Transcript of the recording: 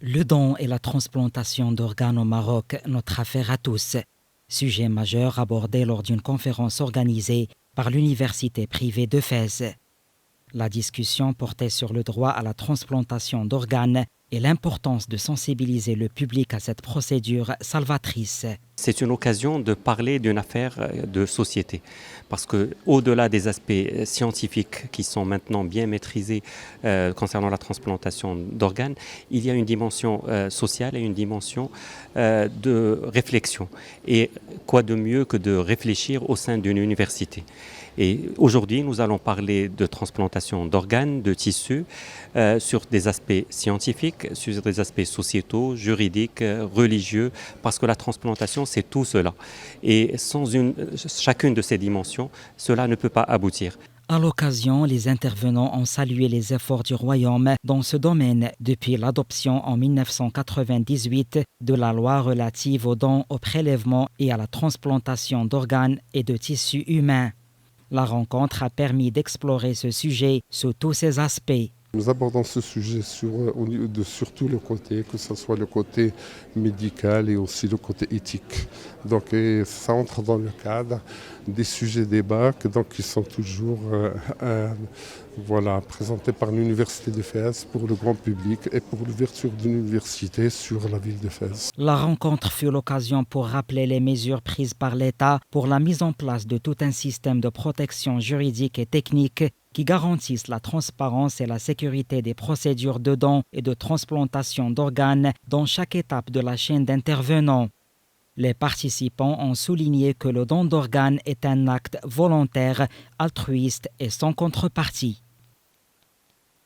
Le don et la transplantation d'organes au Maroc, notre affaire à tous. Sujet majeur abordé lors d'une conférence organisée par l'université privée de Fès. La discussion portait sur le droit à la transplantation d'organes et l'importance de sensibiliser le public à cette procédure salvatrice. C'est une occasion de parler d'une affaire de société parce que, au-delà des aspects scientifiques qui sont maintenant bien maîtrisés concernant la transplantation d'organes, il y a une dimension sociale et une dimension de réflexion. Et quoi de mieux que de réfléchir au sein d'une université? Et aujourd'hui, nous allons parler de transplantation d'organes, de tissus, sur des aspects scientifiques, sur des aspects sociétaux, juridiques, religieux, parce que la transplantation, c'est tout cela. Et sans chacune de ces dimensions, cela ne peut pas aboutir. À l'occasion, les intervenants ont salué les efforts du Royaume dans ce domaine depuis l'adoption en 1998 de la loi relative aux dons, au prélèvement et à la transplantation d'organes et de tissus humains. La rencontre a permis d'explorer ce sujet sous tous ses aspects. Nous abordons ce sujet sur tous les côtés, que ce soit le côté médical et aussi le côté éthique. Donc ça entre dans le cadre des sujets débats qui sont toujours présentés par l'Université de Fès pour le grand public et pour l'ouverture d'une université sur la ville de Fès. La rencontre fut l'occasion pour rappeler les mesures prises par l'État pour la mise en place de tout un système de protection juridique et technique qui garantissent la transparence et la sécurité des procédures de don et de transplantation d'organes dans chaque étape de la chaîne d'intervenants. Les participants ont souligné que le don d'organes est un acte volontaire, altruiste et sans contrepartie.